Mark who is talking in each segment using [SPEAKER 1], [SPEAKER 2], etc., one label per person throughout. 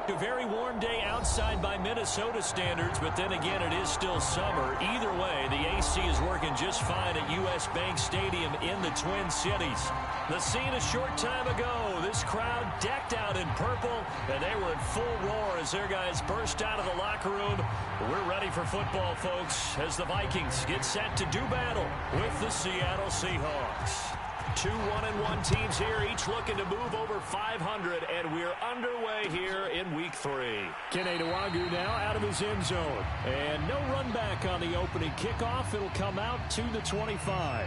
[SPEAKER 1] A very warm day outside by Minnesota standards, but then again, it is still summer. Either way, the AC is working just fine at U.S. Bank Stadium in the Twin Cities. The scene a short time ago, this crowd decked out in purple, and they were in full roar as their guys burst out of the locker room. We're ready for football, folks, as the Vikings get set to do battle with the Seattle Seahawks. 2 1-1 teams here, each looking to move over 500, and we're underway here in Week 3. Kene Nwangwu now out of his end zone, and no run back on the opening kickoff. It'll come out to the 25.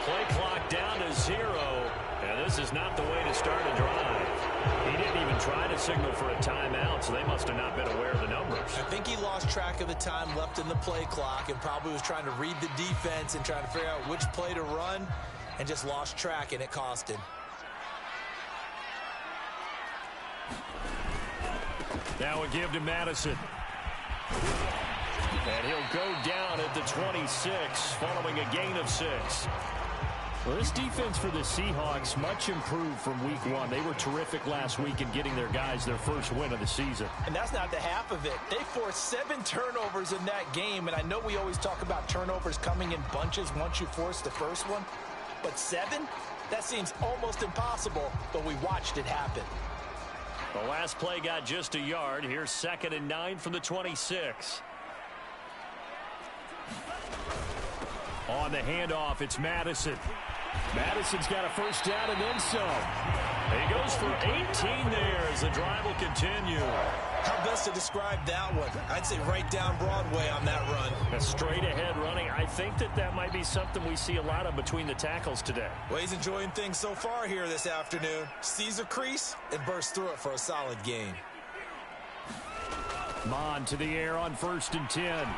[SPEAKER 1] Play clock down to 0, and this is not the way to start a drive. He didn't even try to signal for a timeout, so they must have not been aware of the numbers.
[SPEAKER 2] I think he lost track of the time left in the play clock and probably was trying to read the defense and trying to figure out which play to run and just lost track, and it cost him.
[SPEAKER 1] Now a give to Madison. And he'll go down at the 26 following a gain of 6. Well, this defense for the Seahawks much improved from Week 1. They were terrific last week in getting their guys their first win of the season.
[SPEAKER 2] And that's not the half of it. They forced 7 turnovers in that game, and I know we always talk about turnovers coming in bunches once you force the first one. But 7? That seems almost impossible, but we watched it happen.
[SPEAKER 1] The last play got just a yard. Here's 2nd and 9 from the 26. On the handoff, it's Madison. Madison's got a first down and then some. He goes for 18 there as the drive will continue.
[SPEAKER 2] How best to describe that one? I'd say right down Broadway on that run.
[SPEAKER 1] A straight ahead running. I think that might be something we see a lot of between the tackles today.
[SPEAKER 2] Well, he's enjoying things so far here this afternoon. Sees a crease and bursts through it for a solid gain.
[SPEAKER 1] Mon to the air on 1st and 10.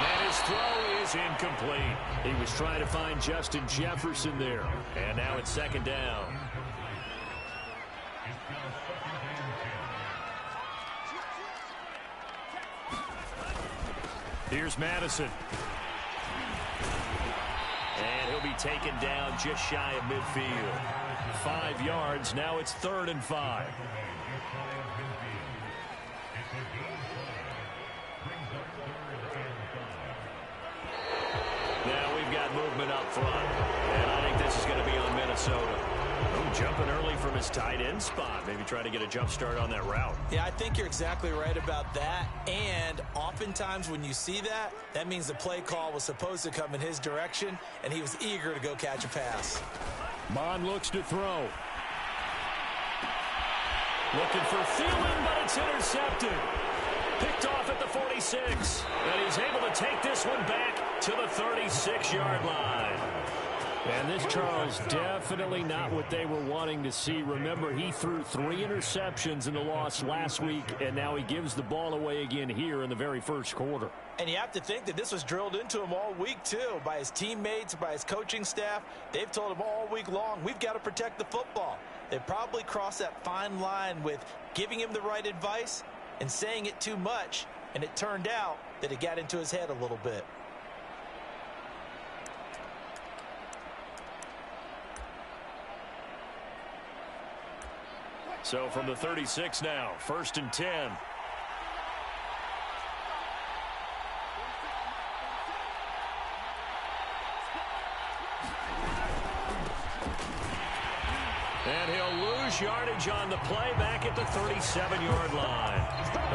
[SPEAKER 1] And his throw is incomplete. He was trying to find Justin Jefferson there. And now it's 2nd down. Here's Madison. And he'll be taken down just shy of midfield. 5 yards. Now it's 3rd and 5. Now we've got movement up front. And I think this is going to be on Minnesota. Oh, jumping early from his tight end spot. Maybe try to get a jump start on that route.
[SPEAKER 2] Yeah, I think you're exactly right about that. And oftentimes when you see that, that means the play call was supposed to come in his direction, and he was eager to go catch a pass.
[SPEAKER 1] Mon looks to throw. Looking for Thielen, but it's intercepted. Picked off at the 46. And he's able to take this one back to the 36-yard line. And this, Charles, definitely not what they were wanting to see. Remember, he threw 3 interceptions in the loss last week, and now he gives the ball away again here in the very first quarter.
[SPEAKER 2] And you have to think that this was drilled into him all week, too, by his teammates, by his coaching staff. They've told him all week long, we've got to protect the football. They probably crossed that fine line with giving him the right advice and saying it too much, and it turned out that it got into his head a little bit.
[SPEAKER 1] So from the 36 now, 1st and 10. And he'll lose yardage on the play back at the 37-yard line.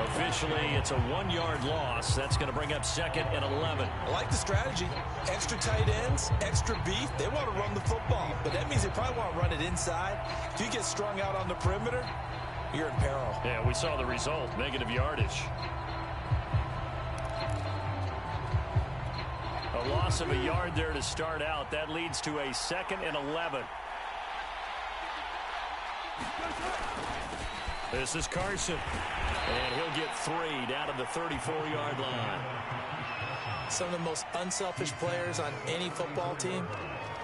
[SPEAKER 1] Officially, it's a 1-yard loss. That's going to bring up 2nd and 11.
[SPEAKER 2] I like the strategy. Extra tight ends, extra beef. They want to run the football, but that means they probably want to run it inside. If you get strung out on the perimeter, you're in peril.
[SPEAKER 1] Yeah, we saw the result, negative yardage. A loss of a yard there to start out. That leads to a 2nd and 11. This is Carson. And he'll get 3 down to the 34-yard line.
[SPEAKER 2] Some of the most unselfish players on any football team,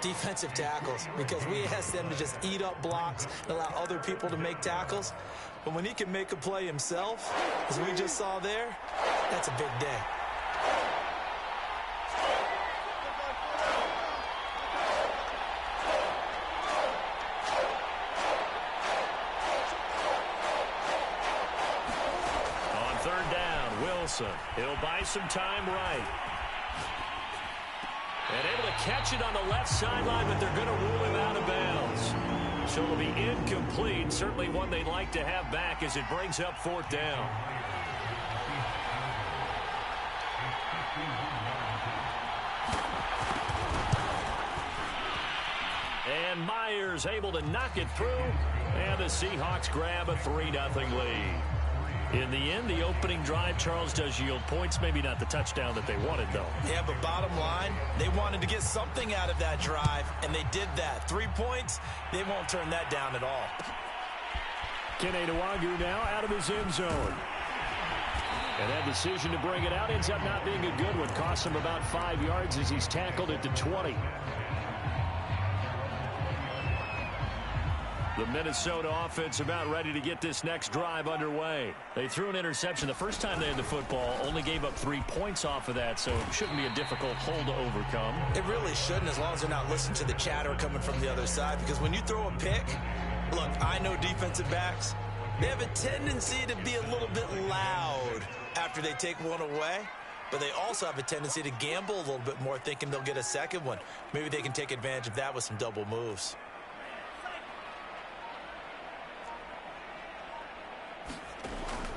[SPEAKER 2] defensive tackles, because we ask them to just eat up blocks and allow other people to make tackles. But when he can make a play himself, as we just saw there, that's a big day.
[SPEAKER 1] On 3rd down, Wilson. He'll buy some time right. And able to catch it on the left sideline, but they're going to rule him out of bounds. So it'll be incomplete. Certainly one they'd like to have back as it brings up 4th down. And Myers able to knock it through. And the Seahawks grab a 3-0 lead. In the end, the opening drive, Charles, does yield points. Maybe not the touchdown that they wanted, though.
[SPEAKER 2] Yeah, but bottom line, they wanted to get something out of that drive, and they did that. 3 points, they won't turn that down at all.
[SPEAKER 1] Kenewagu now out of his end zone. And that decision to bring it out ends up not being a good one. Costs him about 5 yards as he's tackled at the 20. The Minnesota offense about ready to get this next drive underway. They threw an interception the first time they had the football, only gave up 3 points off of that, so it shouldn't be a difficult hole to overcome.
[SPEAKER 2] It really shouldn't, as long as they're not listening to the chatter coming from the other side, because when you throw a pick, look, I know defensive backs, they have a tendency to be a little bit loud after they take one away, but they also have a tendency to gamble a little bit more, thinking they'll get a second one. Maybe they can take advantage of that with some double moves.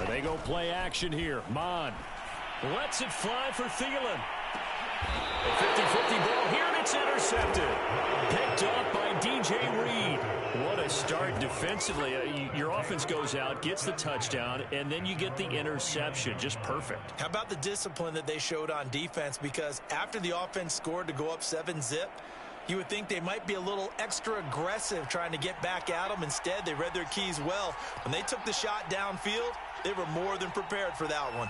[SPEAKER 1] They go play action here. Mon lets it fly for Thielen. A 50-50 ball here, and it's intercepted. Picked off by DJ Reed. What a start defensively. Your offense goes out, gets the touchdown, and then you get the interception. Just perfect.
[SPEAKER 2] How about the discipline that they showed on defense? Because after the offense scored to go up 7-zip, you would think they might be a little extra aggressive trying to get back at them. Instead, they read their keys well. When they took the shot downfield, they were more than prepared for that one.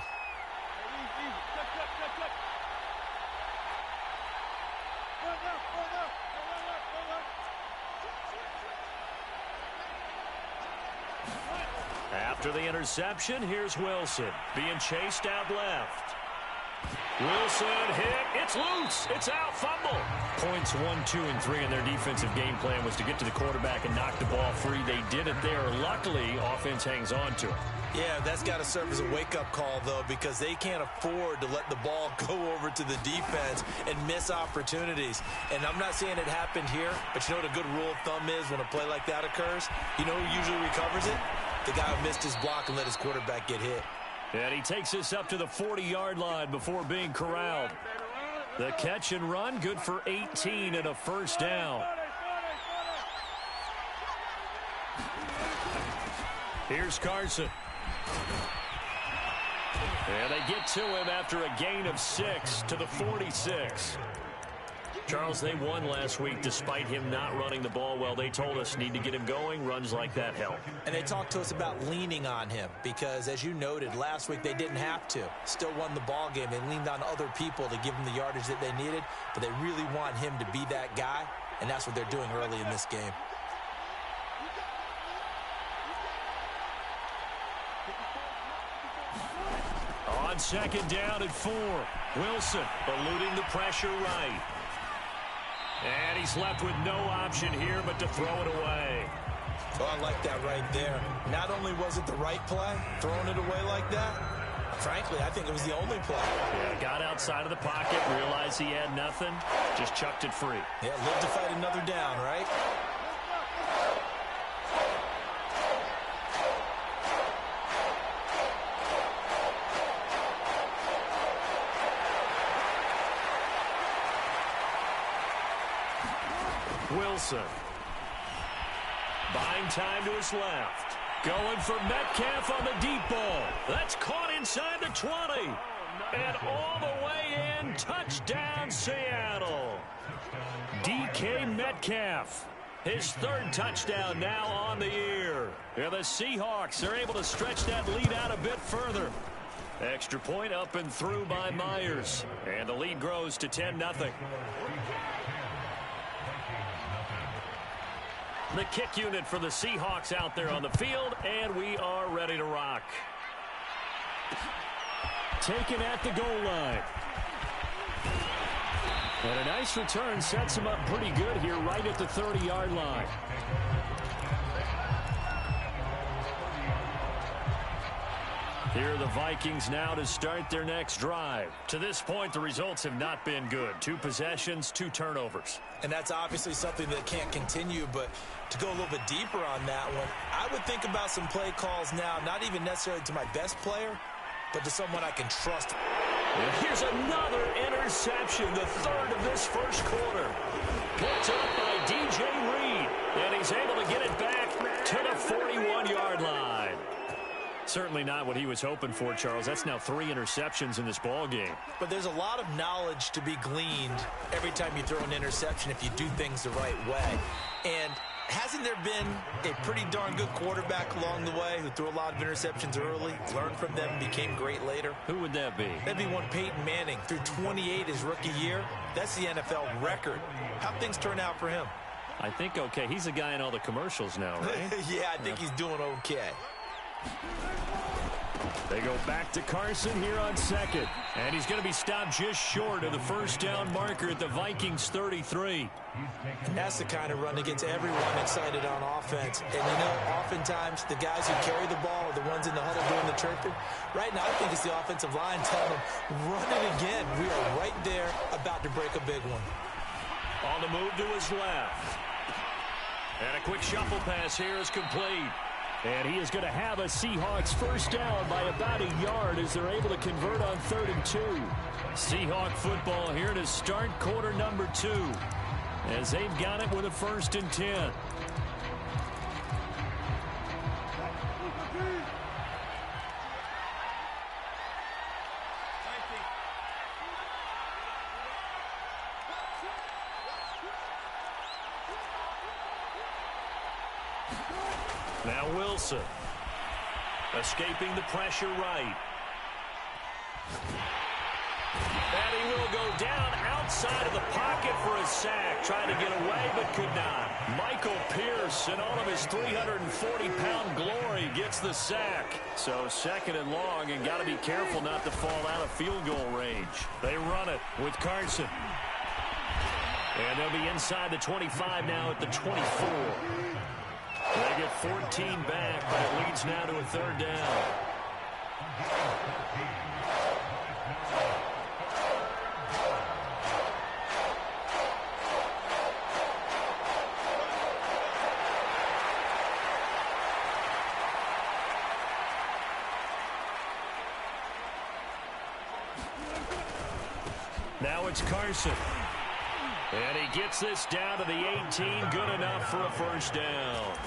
[SPEAKER 1] After the interception, here's Wilson being chased out left. Wilson hit. It's loose. It's out. Fumble. Points 1, 2, and 3 in their defensive game plan was to get to the quarterback and knock the ball free. They did it there. Luckily, offense hangs on to it.
[SPEAKER 2] Yeah, that's got to serve as a wake-up call, though, because they can't afford to let the ball go over to the defense and miss opportunities. And I'm not saying it happened here, but you know what a good rule of thumb is when a play like that occurs? You know who usually recovers it? The guy who missed his block and let his quarterback get hit.
[SPEAKER 1] And he takes us up to the 40-yard line before being corralled. The catch and run, good for 18 and a first down. Here's Carson. And they get to him after a gain of 6 to the 46. Charles, they won last week despite him not running the ball well. They told us need to get him going. Runs like that help.
[SPEAKER 2] And they talked to us about leaning on him because, as you noted, last week they didn't have to. Still won the ball game. They leaned on other people to give them the yardage that they needed, but they really want him to be that guy, and that's what they're doing early in this game.
[SPEAKER 1] On 2nd down and 4, Wilson eluding the pressure right. And he's left with no option here but to throw it away.
[SPEAKER 2] Oh, I like that right there. Not only was it the right play, throwing it away like that, frankly, I think it was the only play.
[SPEAKER 1] Yeah, got outside of the pocket, realized he had nothing, just chucked it free.
[SPEAKER 2] Yeah, live to fight another down, right?
[SPEAKER 1] Wilson. Buying time to his left. Going for Metcalf on the deep ball. That's caught inside the 20. And all the way in, touchdown Seattle. DK Metcalf, his third touchdown now on the year. And the Seahawks are able to stretch that lead out a bit further. Extra point up and through by Myers. And the lead grows to 10-0. The kick unit for the Seahawks out there on the field, and we are ready to rock. Taken at the goal line. And a nice return sets him up pretty good here right at the 30-yard line. Here are the Vikings now to start their next drive. To this point, the results have not been good. 2 possessions, 2 turnovers.
[SPEAKER 2] And that's obviously something that can't continue, but to go a little bit deeper on that one, I would think about some play calls now, not even necessarily to my best player, but to someone I can trust.
[SPEAKER 1] And here's another interception, the third of this first quarter. Picked up by DJ Reed, and he's able to get it back to the 41-yard line. Certainly not what he was hoping for, Charles. That's now 3 interceptions in this ball game.
[SPEAKER 2] But there's a lot of knowledge to be gleaned every time you throw an interception if you do things the right way. And hasn't there been a pretty darn good quarterback along the way who threw a lot of interceptions early, learned from them, and became great later?
[SPEAKER 1] Who would that be?
[SPEAKER 2] That'd be one Peyton Manning. Threw 28 his rookie year. That's the NFL record. How'd things turn out for him?
[SPEAKER 1] I think okay. He's a guy in all the commercials now, right?
[SPEAKER 2] Yeah, I think he's doing okay.
[SPEAKER 1] They go back to Carson here on second. And he's going to be stopped just short of the first down marker at the Vikings 33.
[SPEAKER 2] That's the kind of run that gets everyone excited on offense. And, you know, oftentimes the guys who carry the ball are the ones in the huddle doing the chirping. Right now, I think it's the offensive line telling them, run it again. We are right there about to break a big one.
[SPEAKER 1] On the move to his left. And a quick shuffle pass here is complete. And he is going to have a Seahawks first down by about a yard as they're able to convert on 3rd and 2. Seahawk football here to start quarter number 2 as they've got it with a 1st and 10. Now Wilson, escaping the pressure right. And he will go down outside of the pocket for a sack. Trying to get away, but could not. Michael Pierce, in all of his 340-pound glory, gets the sack. So 2nd and long, and got to be careful not to fall out of field goal range. They run it with Carson. And they'll be inside the 25 now at the 24. They get 14 back, but it leads now to a 3rd down. Now it's Carson. And he gets this down to the 18. Good enough for a first down.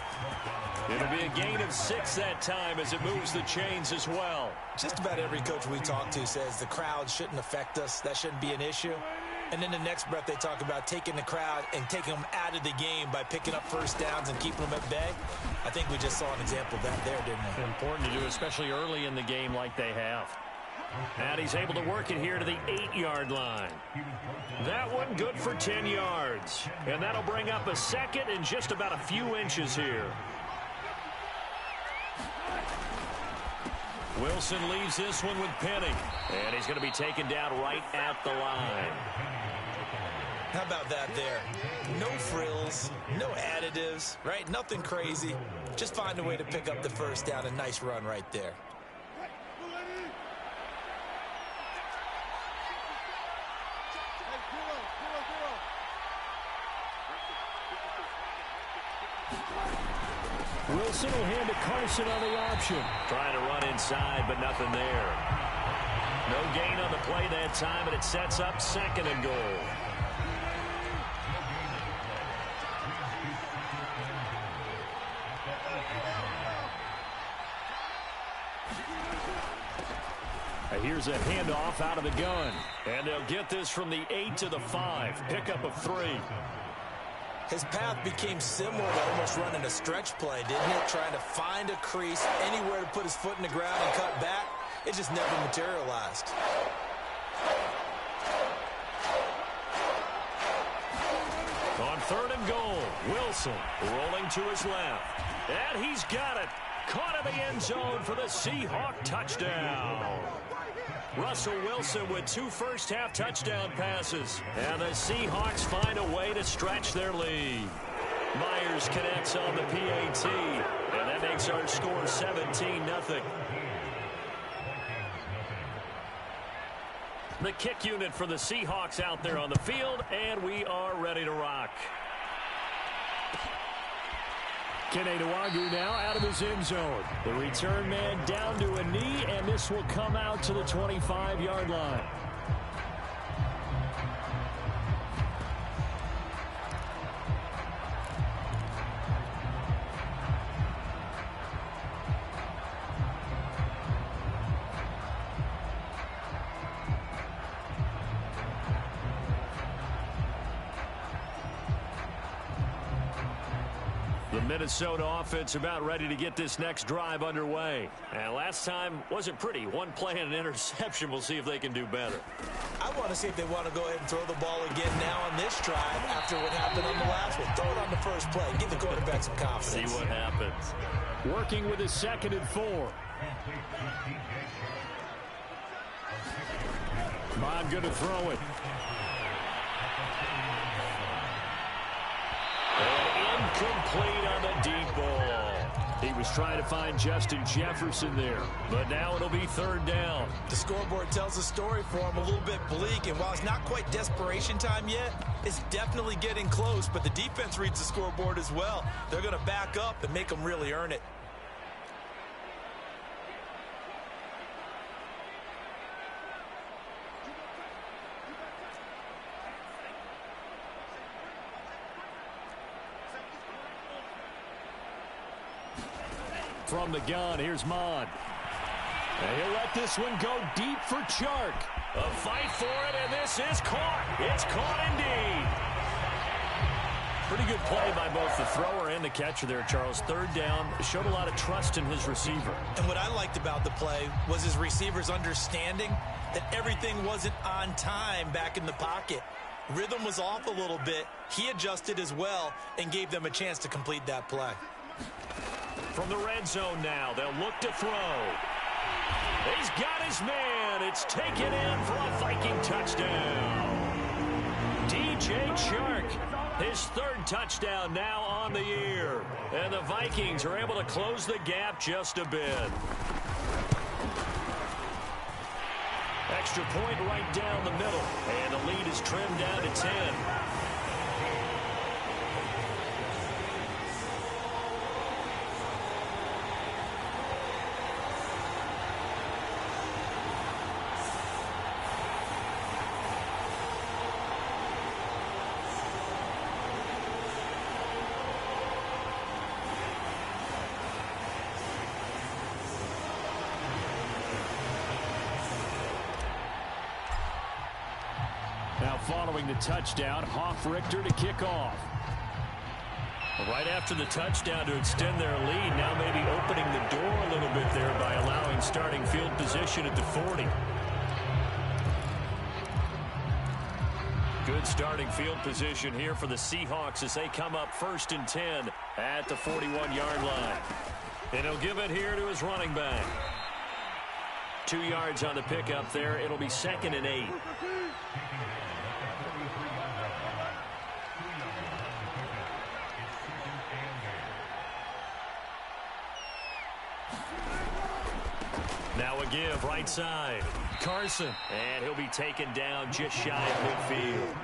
[SPEAKER 1] It'll be a gain of 6 that time as it moves the chains as well.
[SPEAKER 2] Just about every coach we talk to says the crowd shouldn't affect us. That shouldn't be an issue. And then the next breath they talk about taking the crowd and taking them out of the game by picking up first downs and keeping them at bay. I think we just saw an example of that there, didn't we?
[SPEAKER 1] Important to do, especially early in the game like they have. And he's able to work it here to the 8-yard line. That one good for 10 yards. And that'll bring up a 2nd and just about a few inches here. Wilson leaves this one with Penny. And he's going to be taken down right at the line.
[SPEAKER 2] How about that there? No frills, no additives, right? Nothing crazy. Just find a way to pick up the first down. A nice run right there.
[SPEAKER 1] Wilson will hand to Carson on the option. Trying to run inside, but nothing there. No gain on the play that time, and it sets up 2nd and goal. Here's a handoff out of the gun. And they'll get this from the 8 to the 5. Pickup of 3.
[SPEAKER 2] His path became similar to almost running a stretch play, didn't it? Trying to find a crease, anywhere to put his foot in the ground and cut back. It just never materialized.
[SPEAKER 1] On 3rd and goal, Wilson rolling to his left. And he's got it. Caught in the end zone for the Seahawk touchdown. Russell Wilson with 2 first-half touchdown passes. And the Seahawks find a way to stretch their lead. Myers connects on the PAT. And that makes our score 17-0. The kick unit for the Seahawks out there on the field, and we are ready to rock. Keneduagu now out of his end zone. The return man down to a knee, and this will come out to the 25-yard line. Minnesota offense about ready to get this next drive underway. And last time wasn't pretty. 1 play and an interception. We'll see if they can do better.
[SPEAKER 2] I want to see if they want to go ahead and throw the ball again now on this drive after what happened on the last one. Throw it on the first play. Give the quarterback some confidence.
[SPEAKER 1] See what happens. Working with his 2nd and 4. Bond going to throw it. Complete on the deep ball. He was trying to find Justin Jefferson there, but now it'll be 3rd down.
[SPEAKER 2] The scoreboard tells a story for him, a little bit bleak, and while it's not quite desperation time yet, it's definitely getting close, but the defense reads the scoreboard as well. They're going to back up and make them really earn it.
[SPEAKER 1] From the gun, here's Mon. And he'll let this one go deep for Chark. A fight for it, and this is caught. It's caught indeed. Pretty good play by both the thrower and the catcher there, Charles. 3rd down, showed a lot of trust in his receiver.
[SPEAKER 2] And what I liked about the play was his receiver's understanding that everything wasn't on time back in the pocket. Rhythm was off a little bit. He adjusted as well and gave them a chance to complete that play.
[SPEAKER 1] From the red zone now, they'll look to throw. He's got his man. It's taken in for a Viking touchdown. DJ Chark, his 3rd touchdown now on the year. And the Vikings are able to close the gap just a bit. Extra point right down the middle. And the lead is trimmed down to 10. Following the touchdown, Hoff-Richter to kick off. Right after the touchdown to extend their lead, now maybe opening the door a little bit there by allowing starting field position at the 40. Good starting field position here for the Seahawks as they come up 1st and 10 at the 41-yard line. And he'll give it here to his running back. 2 yards on the pickup there. It'll be 2nd and 8. Now a give right side. Carson. And he'll be taken down just shy of midfield.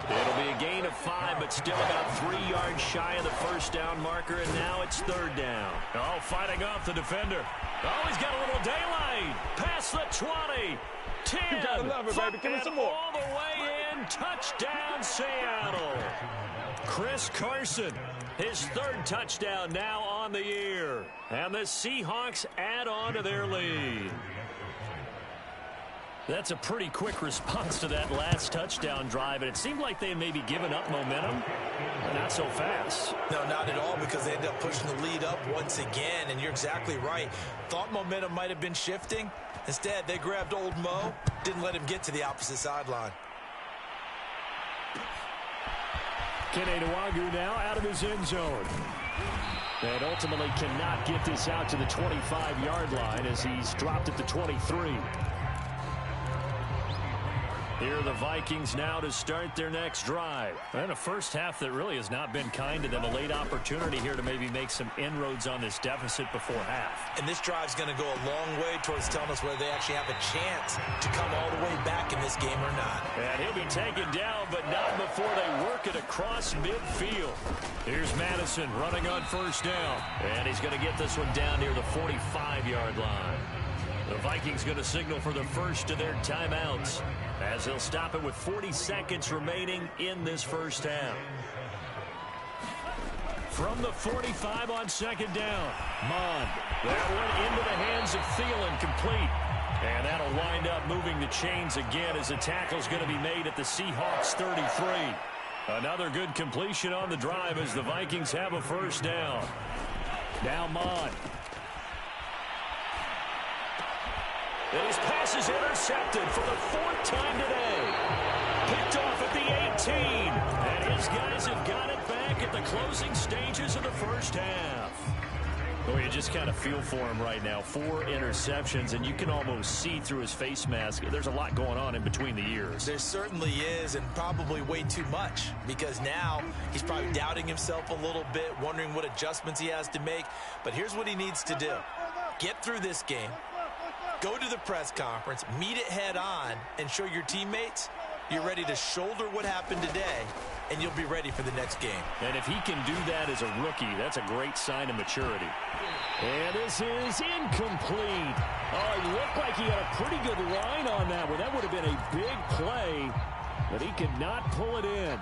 [SPEAKER 1] It'll be a gain of 5, but still about 3 yards shy of the 1st down marker, and now it's 3rd down. Oh, fighting off the defender. Oh, he's got a little daylight. Past the 20. 10.
[SPEAKER 3] You gotta love it, baby. Give me some more.
[SPEAKER 1] All the way in. Touchdown, Seattle. Chris Carson, his 3rd touchdown now on the year. And the Seahawks add on to their lead. That's a pretty quick response to that last touchdown drive, and it seemed like they had maybe given up momentum, but not so fast.
[SPEAKER 2] No, not at all, because they ended up pushing the lead up once again, and you're exactly right. Thought momentum might have been shifting. Instead, they grabbed old Mo, didn't let him get to the opposite sideline.
[SPEAKER 1] Kene Nwagu now out of his end zone. And ultimately cannot get this out to the 25-yard line as he's dropped at the 23. Here are the Vikings now to start their next drive. And a first half that really has not been kind to them. A late opportunity here to maybe make some inroads on this deficit before half.
[SPEAKER 2] And this drive's going to go a long way towards telling us whether they actually have a chance to come all the way back in this game or not.
[SPEAKER 1] And he'll be taken down, but not before they work it across midfield. Here's Madison running on first down. And he's going to get this one down near the 45-yard line. The Vikings going to signal for the first of their timeouts, as they'll stop it with 40 seconds remaining in this first half. From the 45 on second down, Mond. That one into the hands of Thielen, complete. And that'll wind up moving the chains again as the tackle's going to be made at the Seahawks 33. Another good completion on the drive as the Vikings have a first down. Now Mond. And his pass is intercepted for the fourth time today. Picked off at the 18. And his guys have got it back at the closing stages of the first half. Oh, you just kind of feel for him right now. 4 interceptions, and you can almost see through his face mask. There's a lot going on in between the ears.
[SPEAKER 2] There certainly is, and probably way too much, because now he's probably doubting himself a little bit, wondering what adjustments he has to make. But here's what he needs to do. Get through this game. Go to the press conference, meet it head on, and show your teammates you're ready to shoulder what happened today, and you'll be ready for the next game.
[SPEAKER 1] And if he can do that as a rookie, that's a great sign of maturity. And this is incomplete. Oh, it looked like he had a pretty good line on that one. That would have been a big play, but he could not pull it in.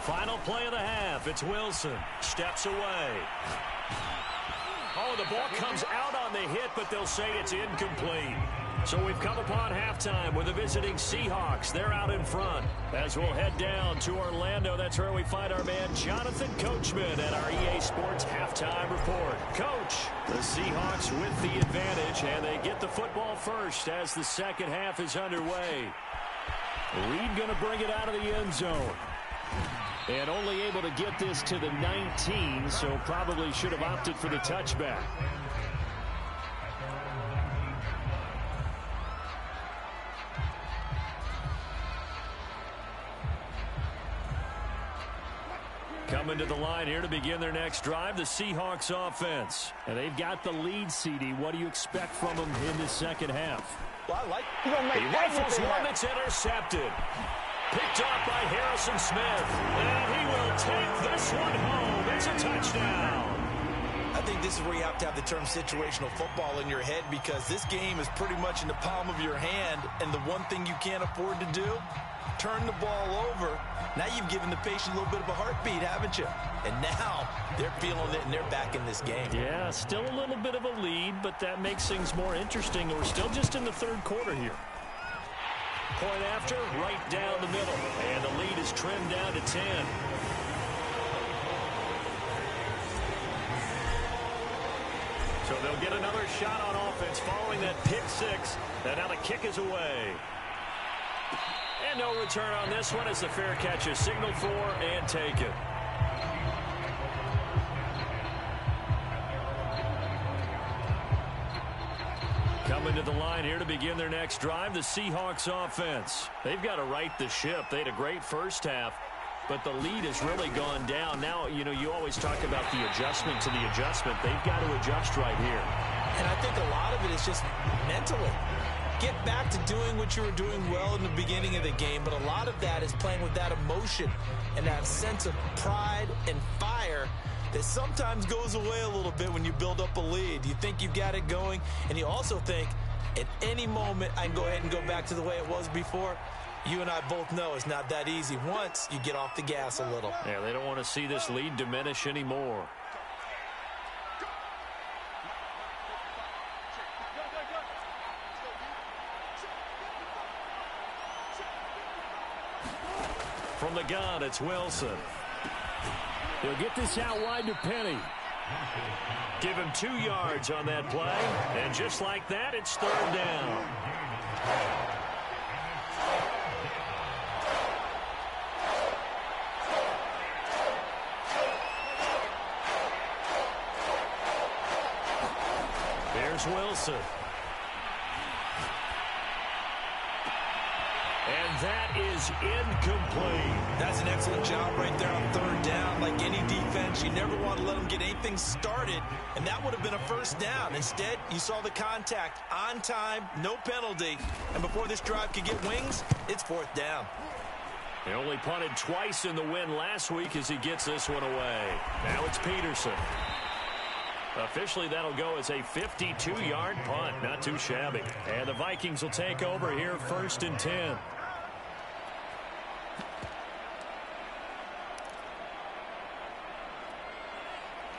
[SPEAKER 1] Final play of the half. It's Wilson. Steps away. Oh, the ball comes out on the hit, but they'll say it's incomplete. So we've come upon halftime with the visiting Seahawks. They're out in front. As we'll head down to Orlando, that's where we find our man Jonathan Coachman at our EA Sports Halftime Report. Coach, the Seahawks with the advantage, and they get the football first as the second half is underway. Reed going to bring it out of the end zone. And only able to get this to the 19, so probably should have opted for the touchback. Coming to the line here to begin their next drive, the Seahawks offense. And they've got the lead, CD. What do you expect from them in the second half?
[SPEAKER 2] Well, I like
[SPEAKER 1] he rifles one that's intercepted. Picked off by Harrison Smith. And he will take this one home. It's a touchdown.
[SPEAKER 2] I think this is where you have to have the term situational football in your head, because this game is pretty much in the palm of your hand, and the one thing you can't afford to do, turn the ball over. Now you've given the patient a little bit of a heartbeat, haven't you? And now they're feeling it, and they're back in this game.
[SPEAKER 1] Yeah, still a little bit of a lead, but that makes things more interesting. We're still just in the third quarter here. Point after, right down the middle. And the lead is trimmed down to 10. So they'll get another shot on offense following that pick six. And now the kick is away. And no return on this one as the fair catch is signaled for and taken. Coming to the line here to begin their next drive, the Seahawks offense. They've got to right the ship. They had a great first half, but the lead has really gone down. Now, you know, you always talk about the adjustment to the adjustment. They've got to adjust right here.
[SPEAKER 2] And I think a lot of it is just mentally. get back to doing what you were doing well in the beginning of the game, but a lot of that is playing with that emotion and that sense of pride and fire that sometimes goes away a little bit when you build up a lead. You think you've got it going, and you also think at any moment I can go ahead and go back to the way it was before. You and I both know it's not that easy once you get off the gas a little.
[SPEAKER 1] Yeah, they don't want to see this lead diminish anymore. From the gun, it's Wilson. He'll get this out wide to Penny. Give him 2 yards on that play. And just like that, it's 3rd down. There's Wilson. And that is incomplete.
[SPEAKER 2] That's an excellent job right there on 3rd down. Like any defense, you never want to let them get anything started, and that would have been a 1st down. Instead, you saw the contact on time, no penalty, and before this drive could get wings, it's 4th down.
[SPEAKER 1] He only punted twice in the win last week as he gets this one away. Now it's Peterson. Officially, that'll go as a 52-yard punt. Not too shabby. And the Vikings will take over here 1st and 10.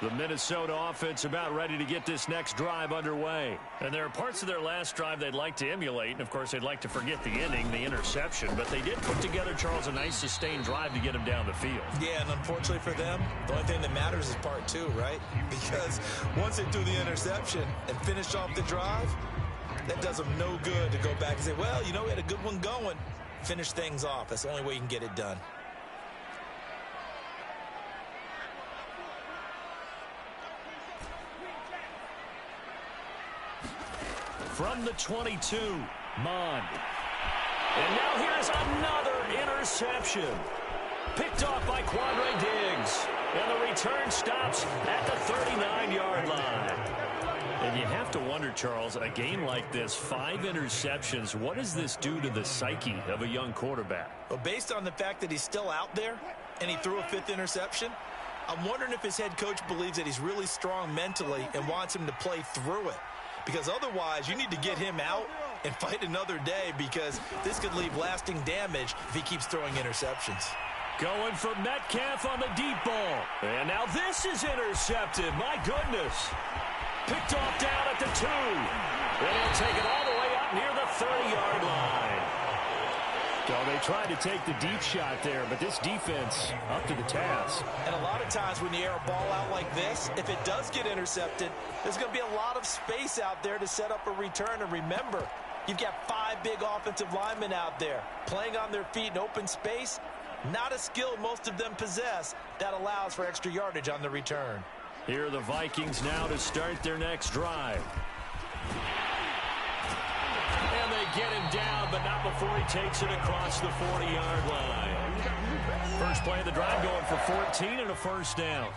[SPEAKER 1] The Minnesota offense about ready to get this next drive underway. And there are parts of their last drive they'd like to emulate. And, of course, they'd like to forget the ending, the interception. But they did put together, Charles, a nice sustained drive to get him down the field.
[SPEAKER 2] Yeah, and unfortunately for them, the only thing that matters is part 2, right? Because once they do the interception and finish off the drive, that does them no good to go back and say, well, you know, we had a good one going. Finish things off. That's the only way you can get it done.
[SPEAKER 1] From the 22, Mond. And now here's another interception. Picked off by Quandre Diggs. And the return stops at the 39-yard line. And you have to wonder, Charles, a game like this, 5 interceptions, what does this do to the psyche of a young quarterback?
[SPEAKER 2] Well, based on the fact that he's still out there and he threw a 5th interception, I'm wondering if his head coach believes that he's really strong mentally and wants him to play through it. Because otherwise, you need to get him out and fight another day, because this could leave lasting damage if he keeps throwing interceptions.
[SPEAKER 1] Going for Metcalf on the deep ball. And now this is intercepted. My goodness. Picked off down at the 2. And he'll take it all the way up near the 30-yard line. So they tried to take the deep shot there, but this defense up to the task.
[SPEAKER 2] And a lot of times when you air a ball out like this, if it does get intercepted, there's going to be a lot of space out there to set up a return. And remember, you've got 5 big offensive linemen out there playing on their feet in open space. Not a skill most of them possess that allows for extra yardage on the return.
[SPEAKER 1] Here are the Vikings now to start their next drive. And they get him down, but not before he takes it across the 40-yard line. First play of the drive going for 14 and a 1st down.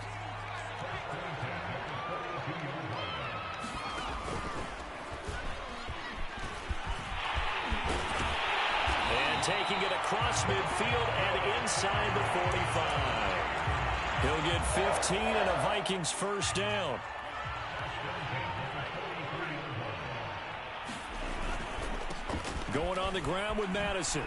[SPEAKER 1] And taking it across midfield and inside the 45. He'll get 15 and a Vikings 1st down. Going on the ground with Madison.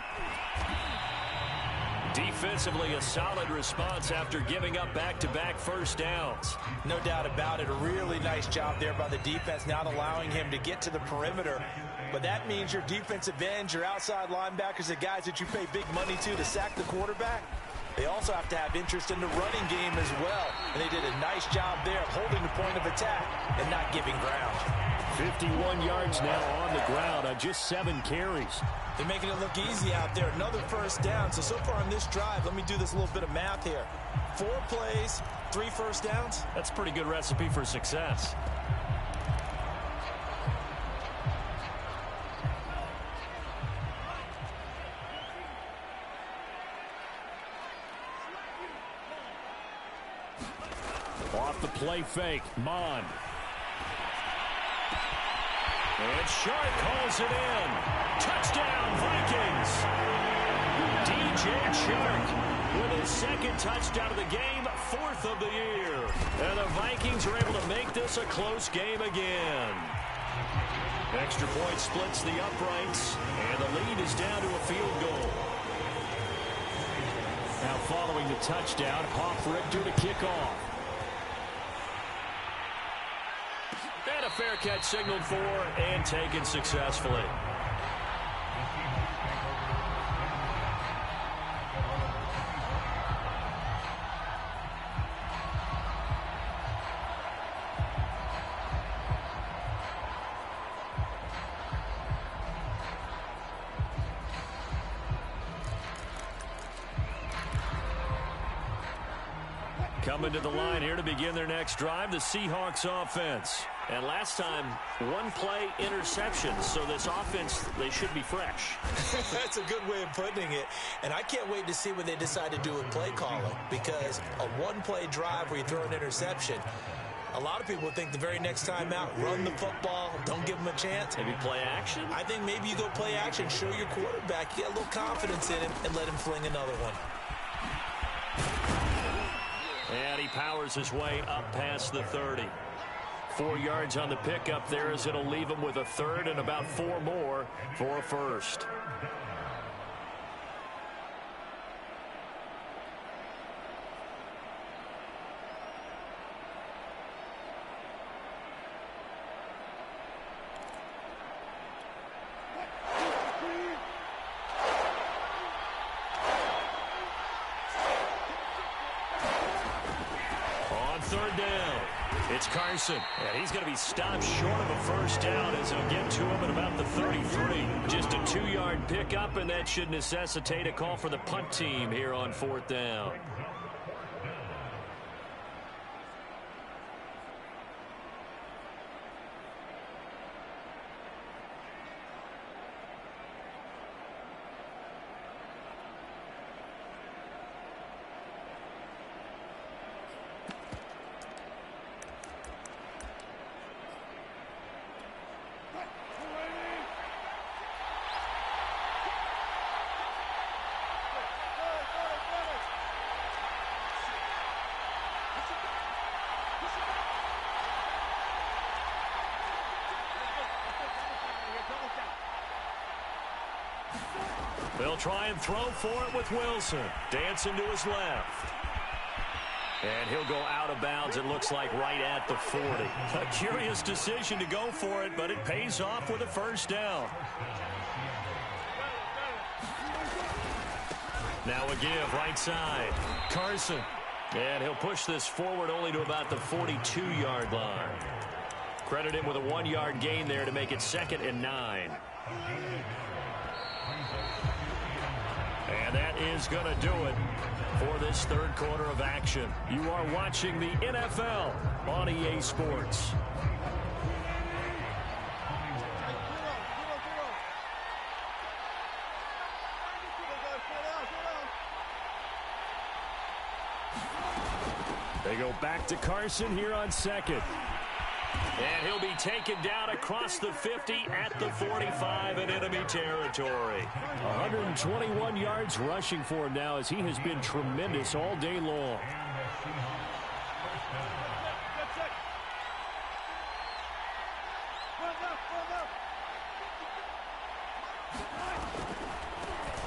[SPEAKER 1] Defensively, a solid response after giving up back-to-back 1st downs.
[SPEAKER 2] No doubt about it. A really nice job there by the defense, not allowing him to get to the perimeter. But that means your defensive ends, your outside linebackers, the guys that you pay big money to sack the quarterback, they also have to have interest in the running game as well. And they did a nice job there of holding the point of attack and not giving ground.
[SPEAKER 1] 51 yards now on the ground on just 7 carries.
[SPEAKER 2] They're making it look easy out there. Another 1st down. So far on this drive, let me do this little bit of math here. 4 plays, 3 1st downs.
[SPEAKER 1] That's a pretty good recipe for success. Off the play fake, Mond. And Shark calls it in. Touchdown, Vikings. DJ Shark with his second touchdown of the game, fourth of the year. And the Vikings are able to make this a close game again. Extra point splits the uprights, and the lead is down to a field goal. Now following the touchdown, Hoff-Richter to kick off. And a fair catch signaled for and taken successfully. Coming to the line here to begin their next drive, the Seahawks offense. And last time, one-play interception. So this offense, they should be fresh.
[SPEAKER 2] That's a good way of putting it. And I can't wait to see what they decide to do with play calling. Because a one-play drive where you throw an interception, a lot of people think the very next time out, run the football, don't give them a chance.
[SPEAKER 1] Maybe play action?
[SPEAKER 2] I think maybe you go play action, show your quarterback, get a little confidence in him, and let him fling another one.
[SPEAKER 1] And he powers his way up past the 30. 4 yards on the pickup there as it'll leave him with a third and about 4 more for a first. Third down. It's Carson. And he's going to be stopped short of a first down as it'll get to him at about the 33. Just a 2-yard pickup, and that should necessitate a call for the punt team here on fourth down. They'll try and throw for it with Wilson. Dancing to his left. And he'll go out of bounds, it looks like, right at the 40. A curious decision to go for it, but it pays off with a first down. Now a give, right side. Carson. And he'll push this forward only to about the 42-yard line. Credit him with a 1-yard gain there to make it 2nd and 9. And that is going to do it for this third quarter of action. You are watching the NFL on EA Sports. They go back to Carson here on second. And he'll be taken down across the 50 at the 45 in enemy territory. 121 yards rushing for him now as he has been tremendous all day long.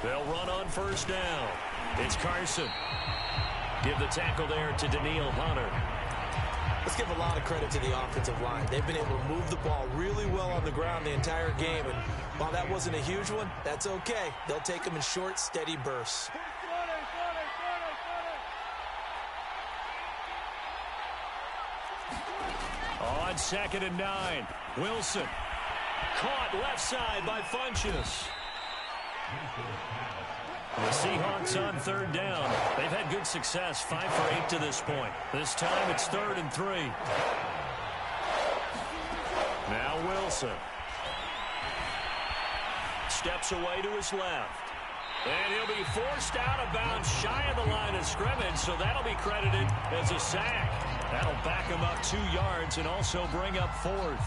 [SPEAKER 1] They'll run on first down. It's Carson. Give the tackle there to Daniil Hunter.
[SPEAKER 2] Let's give a lot of credit to the offensive line. They've been able to move the ball really well on the ground the entire game. And while that wasn't a huge one, that's okay. They'll take them in short, steady bursts.
[SPEAKER 1] On 2nd and 9, Wilson. Caught left side by Funchess. The Seahawks on third down. They've had good success, 5 for 8 to this point. This time it's 3rd and 3. Now Wilson. Steps away to his left. And he'll be forced out of bounds shy of the line of scrimmage, so that'll be credited as a sack. That'll back him up 2 yards and also bring up 4th.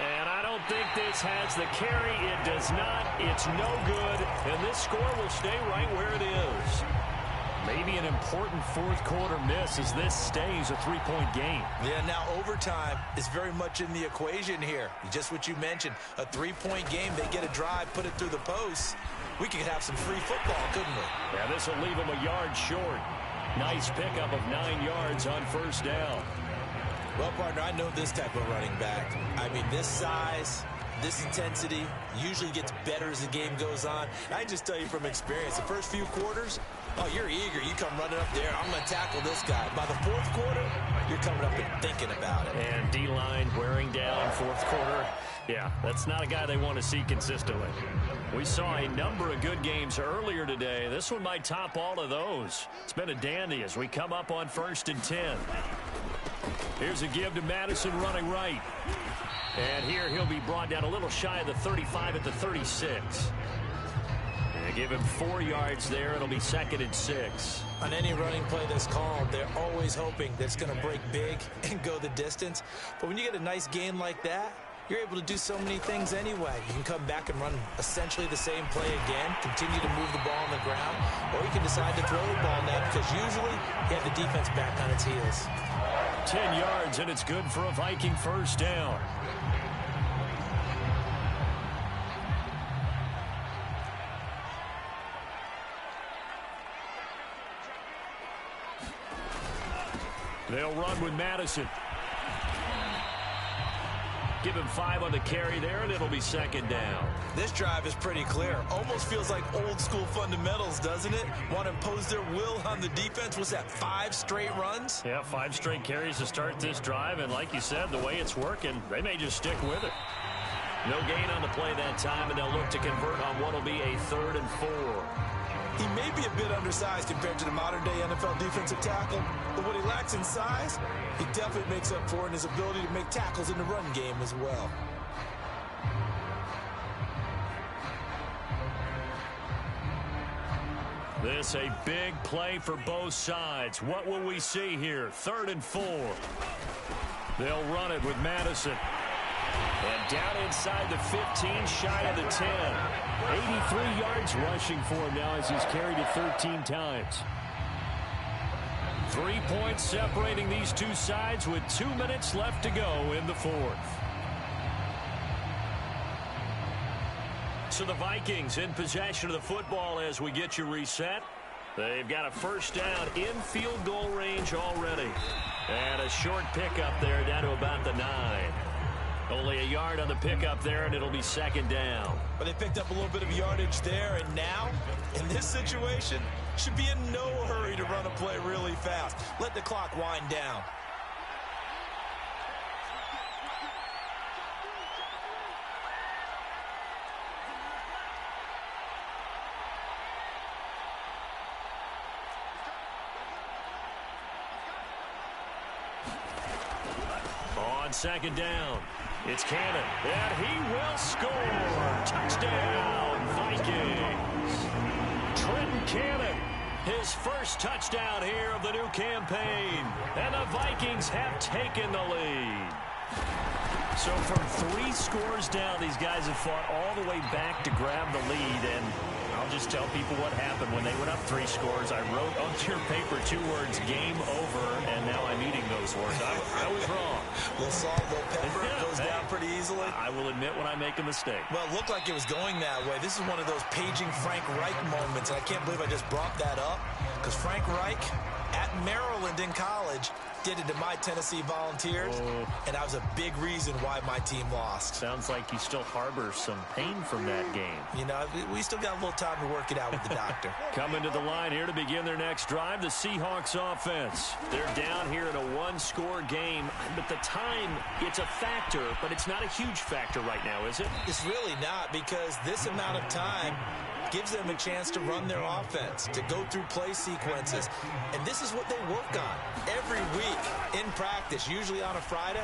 [SPEAKER 1] And I don't think this has the carry. It does not. It's no good. And this score will stay right where it is. Maybe an important fourth quarter miss as this stays a three-point game.
[SPEAKER 2] Yeah, now overtime is very much in the equation here. Just what you mentioned, a three-point game. They get a drive, put it through the post. We could have some free football, couldn't we?
[SPEAKER 1] Yeah, this will leave them a yard short. Nice pickup of 9 yards on first down.
[SPEAKER 2] Well, partner, I know this type of running back. I mean, this size, this intensity usually gets better as the game goes on. I can just tell you from experience, the first few quarters, oh, you're eager. You come running up there. I'm going to tackle this guy. By the fourth quarter, you're coming up and thinking about it.
[SPEAKER 1] And D-line wearing down fourth quarter. Yeah, that's not a guy they want to see consistently. We saw a number of good games earlier today. This one might top all of those. It's been a dandy as we come up on 1st and 10. Here's a give to Madison running right. And here he'll be brought down a little shy of the 35 at the 36. They give him 4 yards there. It'll be 2nd and 6.
[SPEAKER 2] On any running play that's called, they're always hoping that it's going to break big and go the distance. But when you get a nice gain like that, you're able to do so many things anyway. You can come back and run essentially the same play again, continue to move the ball on the ground, or you can decide to throw the ball now because usually you have the defense back on its heels.
[SPEAKER 1] 10 yards, and it's good for a Viking first down. They'll run with Madison. Give him 5 on the carry there, and it'll be 2nd down.
[SPEAKER 2] This drive is pretty clear. Almost feels like old school fundamentals, doesn't it? Want to impose their will on the defense. What's that, 5 straight runs?
[SPEAKER 1] Yeah, 5 straight carries to start this drive, and like you said, the way it's working, they may just stick with it. No gain on the play that time, and they'll look to convert on what will be a 3rd and 4.
[SPEAKER 2] He may be a bit undersized compared to the modern-day NFL defensive tackle, but what he lacks in size, he definitely makes up for in his ability to make tackles in the run game as well.
[SPEAKER 1] This a big play for both sides. What will we see here? 3rd and 4. They'll run it with Madison. And down inside the 15, shy of the 10. 83 yards rushing for him now as he's carried it 13 times. 3 points separating these two sides with 2 minutes left to go in the 4th. So the Vikings in possession of the football as we get you reset. They've got a first down in field goal range already. And a short pickup there down to about the 9. Only a yard on the pickup there, and it'll be 2nd down.
[SPEAKER 2] But they picked up a little bit of yardage there, and now, in this situation, should be in no hurry to run a play really fast. Let the clock wind down.
[SPEAKER 1] On 2nd down, it's Cannon, and he will score. Touchdown, Vikings. Trenton Cannon, his first touchdown here of the new campaign. And the Vikings have taken the lead. So from 3 scores down, these guys have fought all the way back to grab the lead. And I'll just tell people what happened when they went up 3 scores. I wrote onto your paper 2 words, game over, and now I'm eating those words. I was wrong.
[SPEAKER 2] A little salt, a little pepper, goes down pretty easily.
[SPEAKER 1] I will admit when I make a mistake.
[SPEAKER 2] Well, it looked like it was going that way. This is one of those paging Frank Reich moments, and I can't believe I just brought that up, because Frank Reich at Maryland in college did it to my Tennessee Volunteers, and that was a big reason why my team lost.
[SPEAKER 1] Sounds like you still harbor some pain from that game.
[SPEAKER 2] You know, we still got a little time to work it out with the doctor.
[SPEAKER 1] Coming to the line here to begin their next drive, the Seahawks offense. They're down here in a 1-score game, but the time, it's a factor, but it's not a huge factor right now, is it?
[SPEAKER 2] It's really not, because this amount of time gives them a chance to run their offense, to go through play sequences. And this is what they work on every week in practice, usually on a Friday.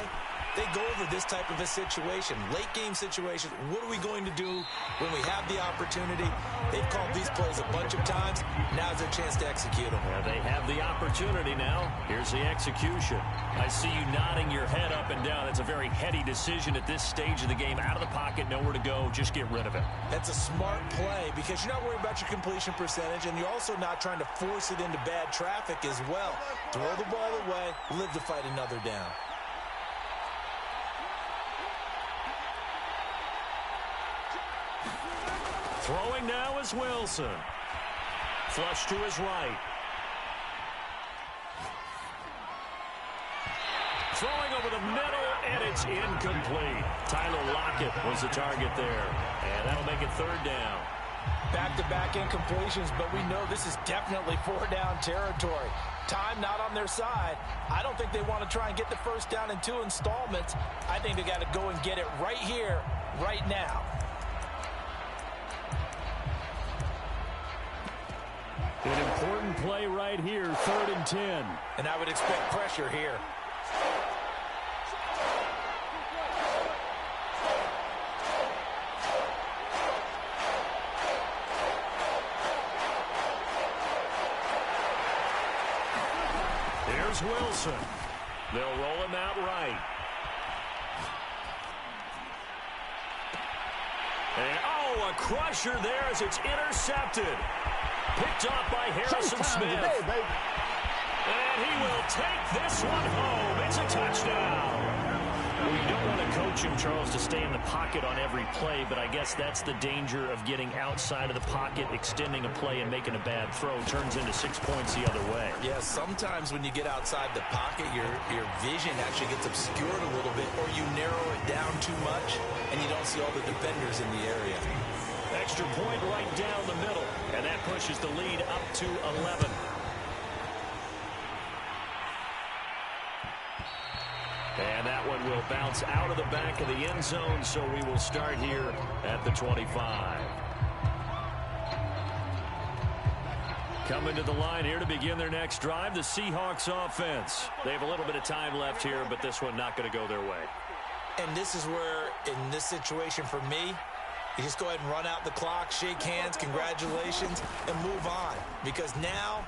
[SPEAKER 2] they go over this type of a situation, late game situation. What are we going to do when we have the opportunity? They've called these plays a bunch of times. Now's their chance to execute them.
[SPEAKER 1] Yeah, they have the opportunity now. Here's the execution. I see you nodding your head up and down. That's a very heady decision at this stage of the game. Out of the pocket, nowhere to go. Just get rid of it.
[SPEAKER 2] That's a smart play because you're not worried about your completion percentage, and you're also not trying to force it into bad traffic as well. Throw the ball away, live to fight another down.
[SPEAKER 1] Throwing now is Wilson. Flush to his right. Throwing over the middle, and it's incomplete. Tyler Lockett was the target there, and that'll make it third down.
[SPEAKER 2] Back-to-back incompletions, but we know this is definitely four-down territory. Time not on their side. I don't think they want to try and get the first down in 2 installments. I think they got to go and get it right here, right now.
[SPEAKER 1] An important play right here, 3rd and 10.
[SPEAKER 2] And I would expect pressure here.
[SPEAKER 1] Here's Wilson. They'll roll him out right. And, a crusher there as it's intercepted. Picked off by Harrison Smith.
[SPEAKER 3] Today,
[SPEAKER 1] and he will take this one home. It's a touchdown. Well, you don't want to coach him, Charles, to stay in the pocket on every play, but I guess that's the danger of getting outside of the pocket, extending a play, and making a bad throw. Turns into 6 points the other way.
[SPEAKER 2] Yeah, sometimes when you get outside the pocket, your vision actually gets obscured a little bit, or you narrow it down too much, and you don't see all the defenders in the area.
[SPEAKER 1] Extra point right down the middle, and that pushes the lead up to 11. And that one will bounce out of the back of the end zone, so we will start here at the 25. Coming to the line here to begin their next drive, the Seahawks offense. They have a little bit of time left here, but this one not going to go their way.
[SPEAKER 2] And this is where, in this situation for me, you just go ahead and run out the clock, shake hands, congratulations, and move on. Because now,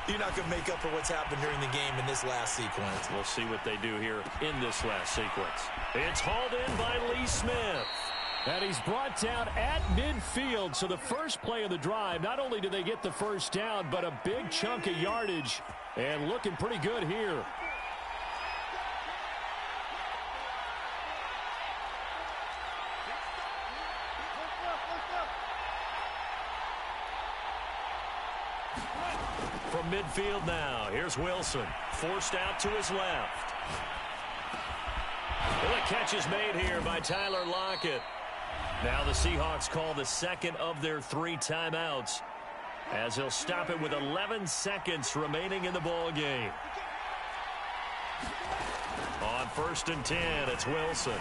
[SPEAKER 2] you're not going to make up for what's happened during the game in this last sequence.
[SPEAKER 1] We'll see what they do here in this last sequence. It's hauled in by Lee Smith. And he's brought down at midfield. So the first play of the drive, not only do they get the first down, but a big chunk of yardage. And looking pretty good here. From midfield now, here's Wilson. Forced out to his left. Well, the catch is made here by Tyler Lockett. Now the Seahawks call the second of their 3 timeouts, as they'll stop it with 11 seconds remaining in the ball game. On 1st and 10, it's Wilson.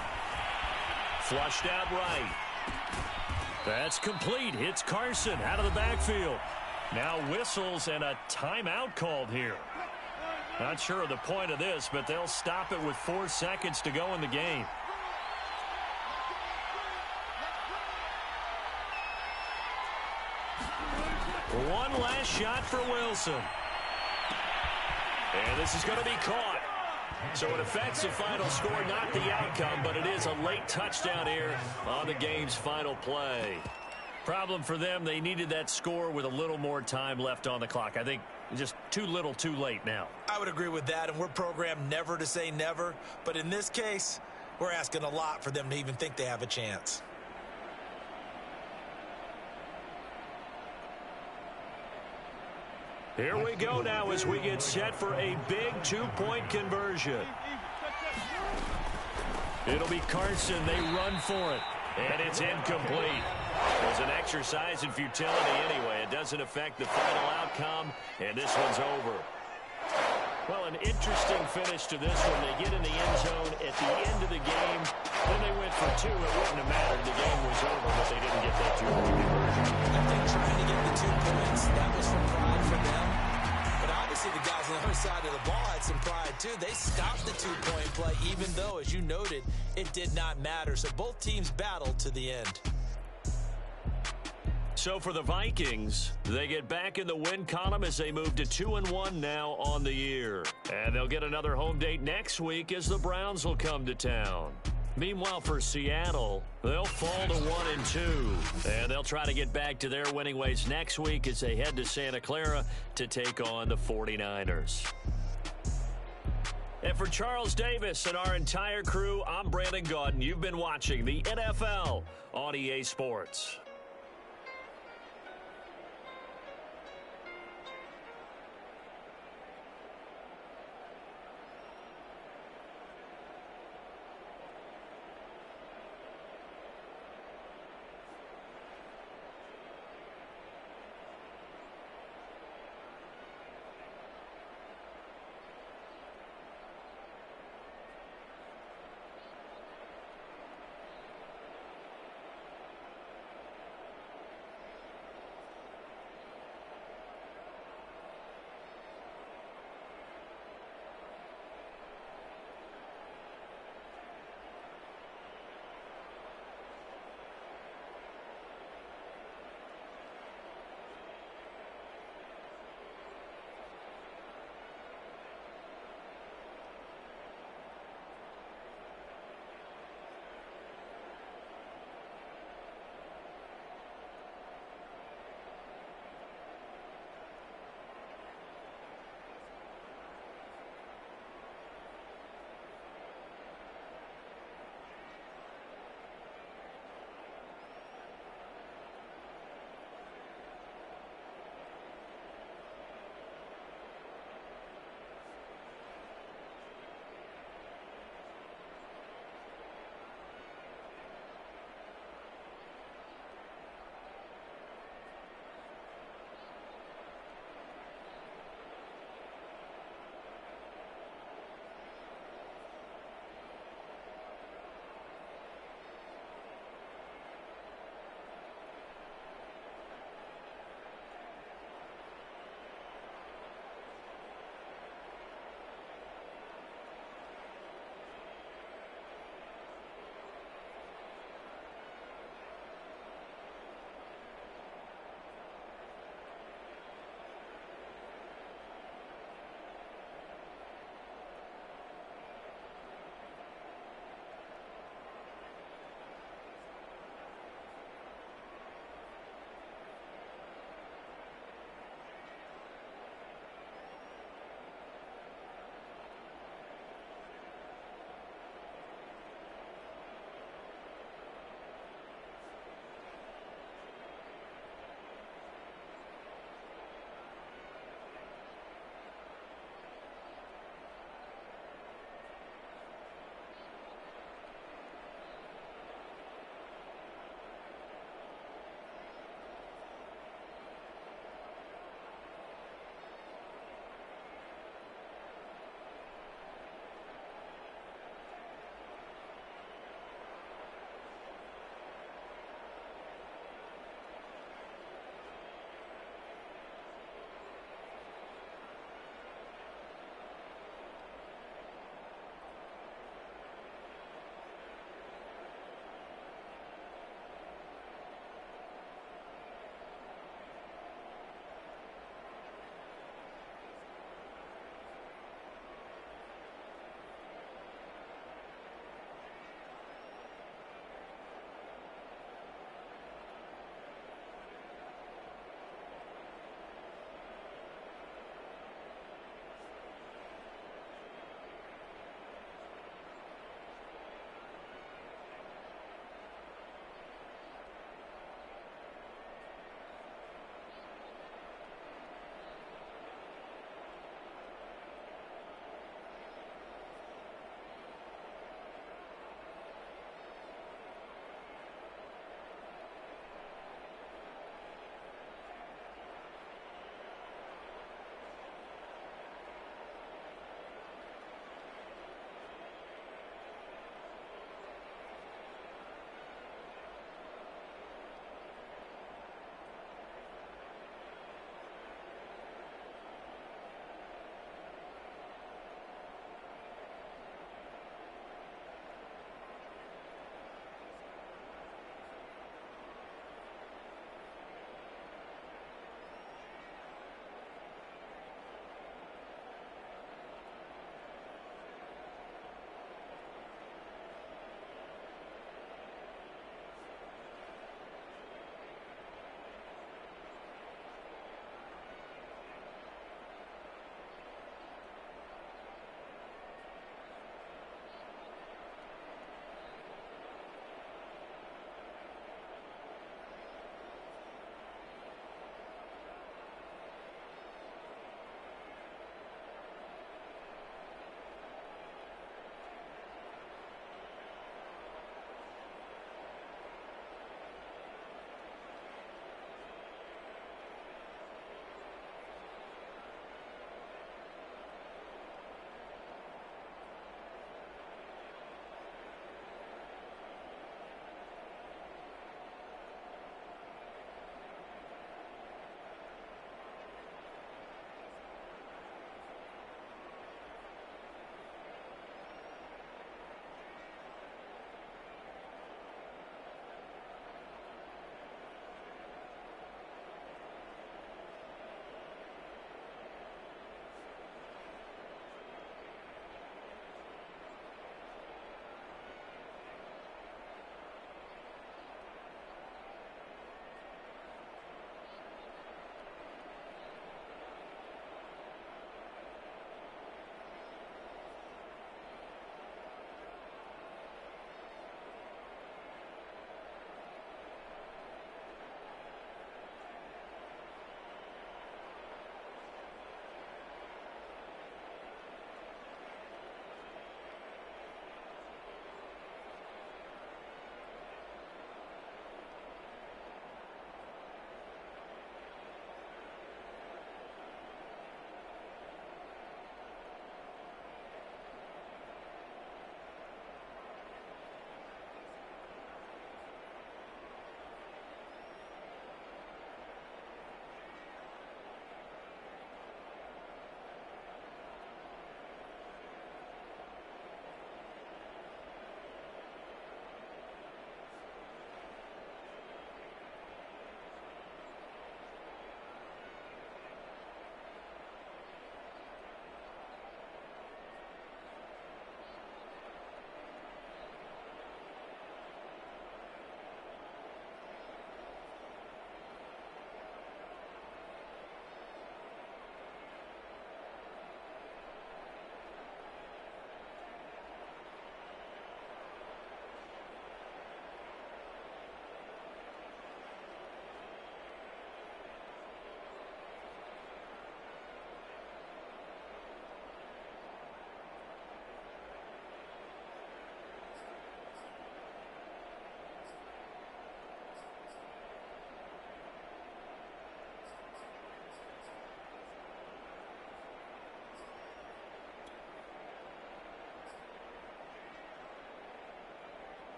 [SPEAKER 1] Flushed out right. That's complete. Hits Carson out of the backfield. Now whistles and a timeout called here. Not sure of the point of this, but they'll stop it with 4 seconds to go in the game. One last shot for Wilson. And this is going to be caught. So it affects the final score, not the outcome, but it is a late touchdown here on the game's final play. Problem for them, they needed that score with a little more time left on the clock. I think just too little too late now.
[SPEAKER 2] I would agree with that, and we're programmed never to say never. But in this case, we're asking a lot for them to even think they have a chance.
[SPEAKER 1] Here we go now as we get set for a big 2-point conversion. It'll be Carson. They run for it. And it's incomplete. It was an exercise in futility anyway. It doesn't affect the final outcome, and this one's over. Well, an interesting finish to this one. They get in the end zone at the end of the game. Then they went for 2. It wouldn't have mattered. The game was over, but they didn't get that 2-point conversion.
[SPEAKER 2] I think trying to get the 2 points, that was from pride for them. But obviously the guys on the other side of the ball had some pride, too. They stopped the two-point play, even though, as you noted, it did not matter. So both teams battled to the end.
[SPEAKER 1] So for the Vikings, they get back in the win column as they move to 2-1 now on the year. And they'll get another home date next week as the Browns will come to town. Meanwhile, for Seattle, they'll fall to 1-2. And they'll try to get back to their winning ways next week as they head to Santa Clara to take on the 49ers. And for Charles Davis and our entire crew, I'm Brandon Gaudin. You've been watching the NFL on EA Sports.